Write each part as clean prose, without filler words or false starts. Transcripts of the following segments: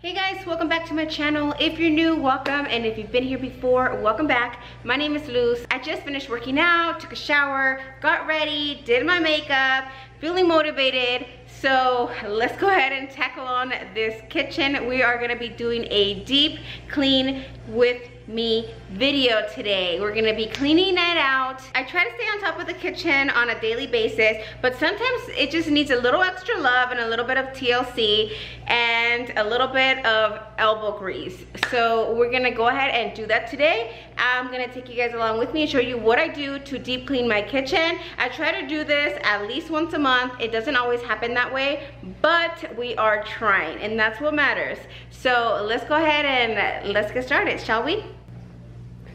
Hey guys, welcome back to my channel. If you're new, welcome, and if you've been here before, welcome back. My name is Luz. I just finished working out, took a shower, got ready, did my makeup, feeling motivated. So let's go ahead and tackle on this kitchen. We are gonna be doing a deep clean with me video today. We're gonna be cleaning it out. I try to stay on top of the kitchen on a daily basis, but sometimes it just needs a little extra love and a little bit of TLC and a little bit of elbow grease. So we're gonna go ahead and do that today. I'm gonna take you guys along with me and show you what I do to deep clean my kitchen. I try to do this at least once a month. It doesn't always happen that way, but we are trying, and that's what matters. So let's go ahead and let's get started, shall we?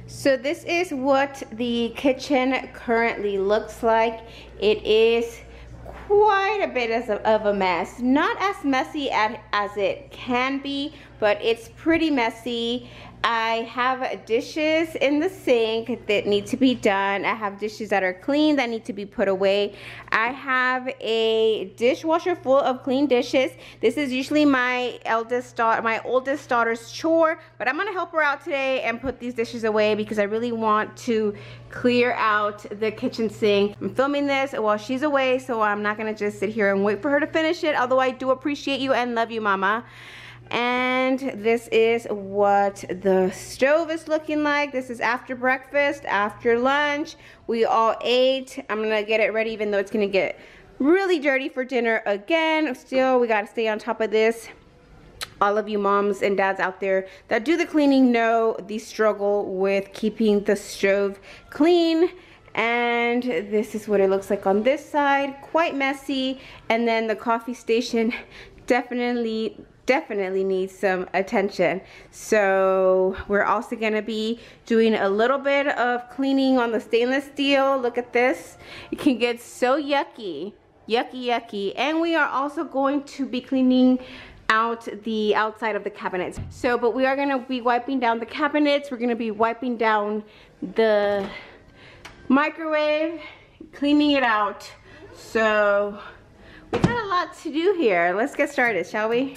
So this is what the kitchen currently looks like. It is quite a bit of a mess. Not as messy as it can be, but it's pretty messy. I have dishes in the sink that need to be done. I have dishes that are clean that need to be put away. I have a dishwasher full of clean dishes. This is usually my oldest daughter's chore, but I'm gonna help her out today and put these dishes away because I really want to clear out the kitchen sink. I'm filming this while she's away, so I'm not gonna just sit here and wait for her to finish it, although I do appreciate you and love you, Mama. And this is what the stove is looking like. This is after breakfast, after lunch. We all ate. I'm gonna get it ready even though it's gonna get really dirty for dinner again. Still, we gotta stay on top of this. All of you moms and dads out there that do the cleaning know the struggle with keeping the stove clean. And this is what it looks like on this side, quite messy. And then the coffee station definitely needs some attention. So we're also gonna be doing a little bit of cleaning on the stainless steel. Look at this, it can get so yucky. And we are also going to be cleaning out the outside of the cabinets. So, but we are gonna be wiping down the cabinets. We're gonna be wiping down the microwave, cleaning it out. So we got a lot to do here. Let's get started, shall we?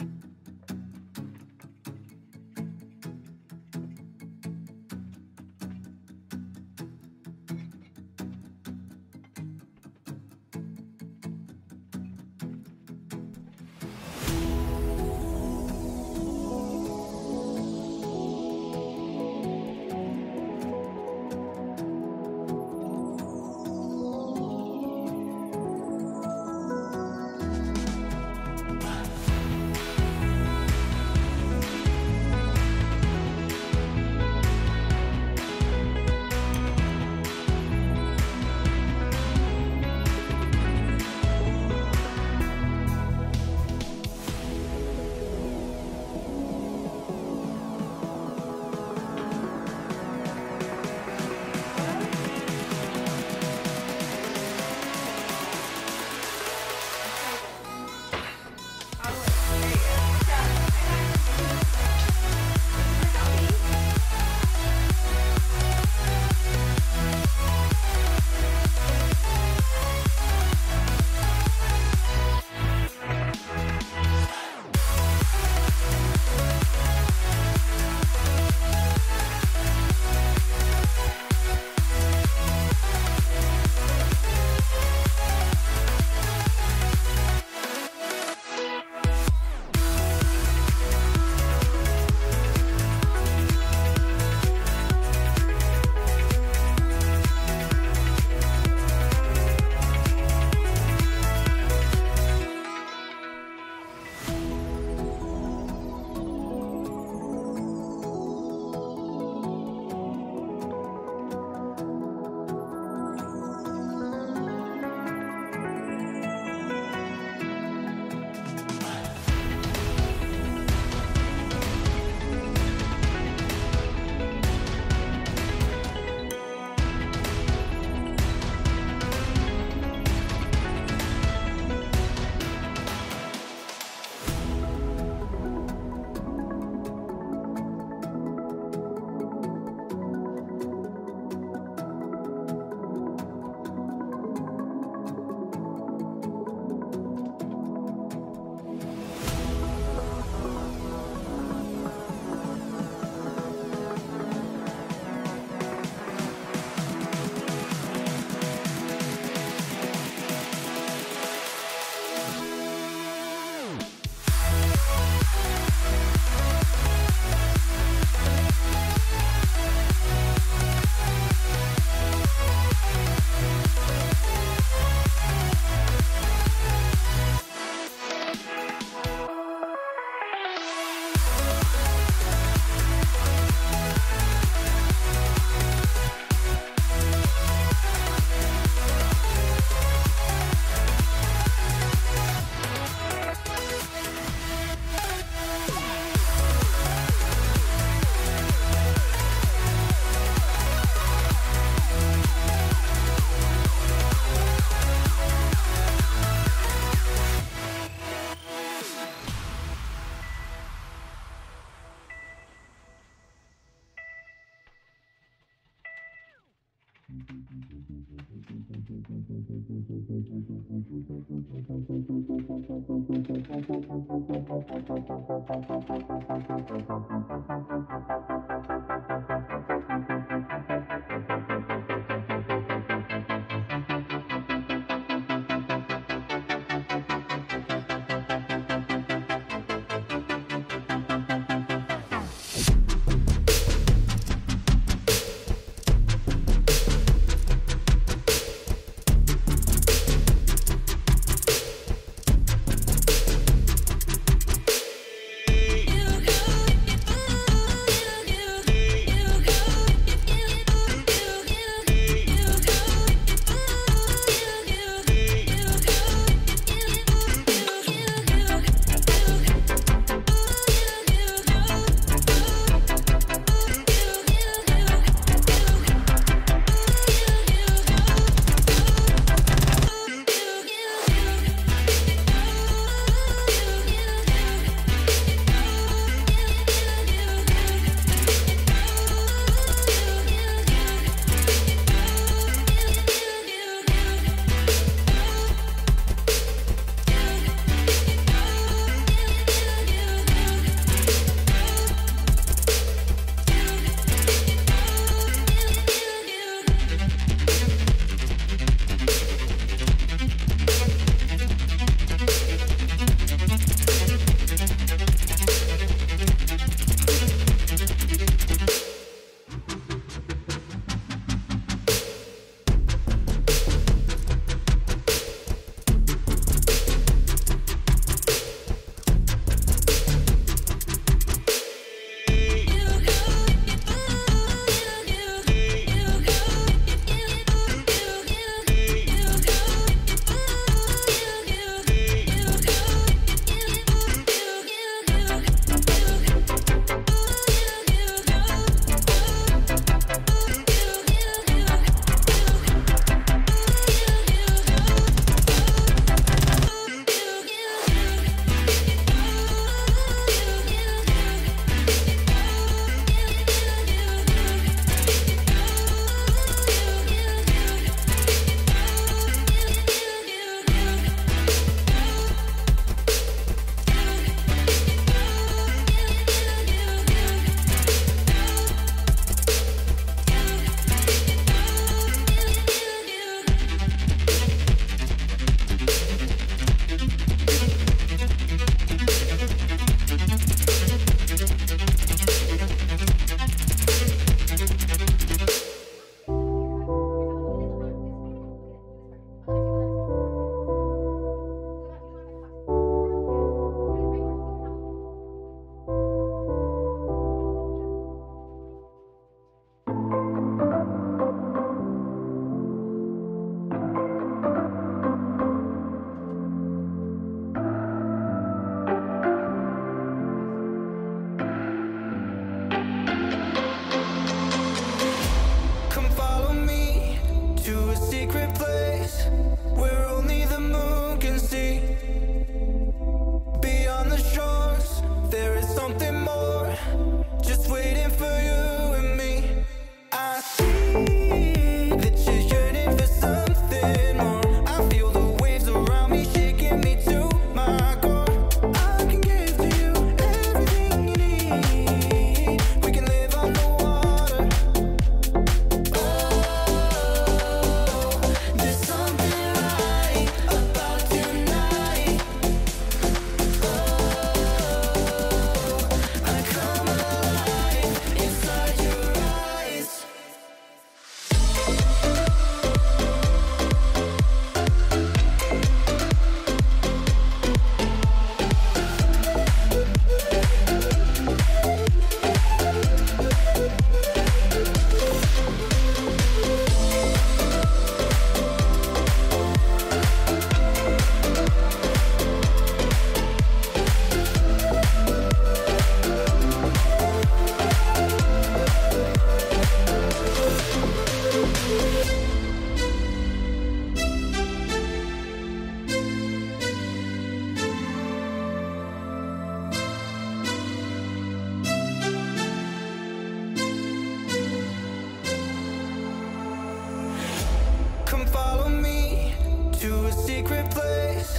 secret place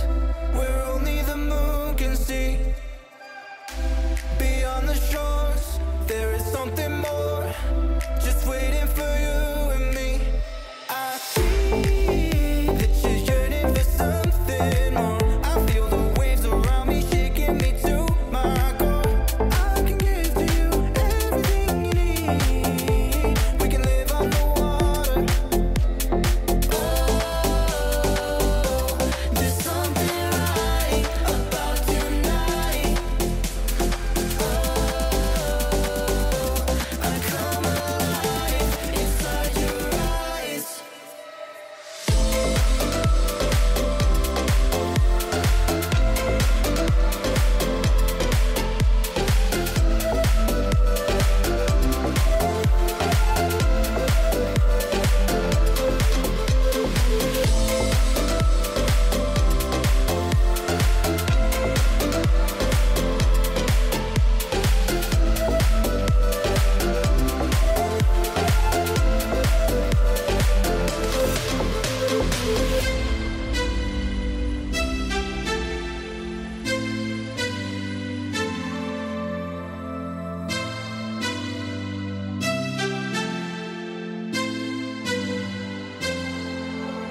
where only the moon can see. Beyond the shores, there is something more, just waiting for you and me. I see that you're yearning for something more. I feel the waves around me shaking me to my core. I can give to you everything you need. We can live on the water. Oh, there's something right about tonight. Oh, I come alive inside your eyes.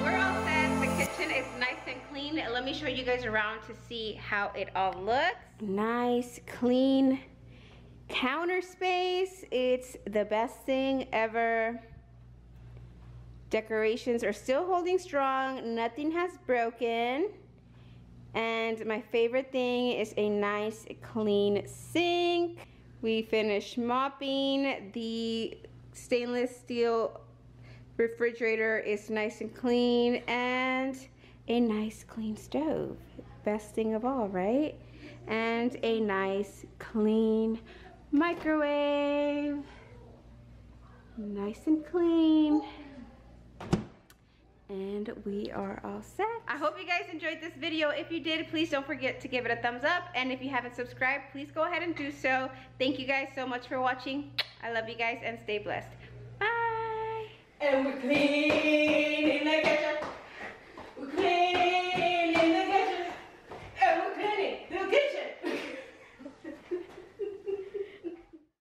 We're all set. The kitchen is nice and clean. Let me show you guys around to see how it all looks. Nice, clean counter space. It's the best thing ever. Decorations are still holding strong. Nothing has broken. And my favorite thing is a nice, clean sink. We finished mopping. The stainless steel refrigerator is nice and clean, and a nice clean stove. Best thing of all, right? And a nice clean microwave. Nice and clean. And we are all set. I hope you guys enjoyed this video. If you did, please don't forget to give it a thumbs up. And if you haven't subscribed, please go ahead and do so. Thank you guys so much for watching. I love you guys and stay blessed. Bye. And we're clean.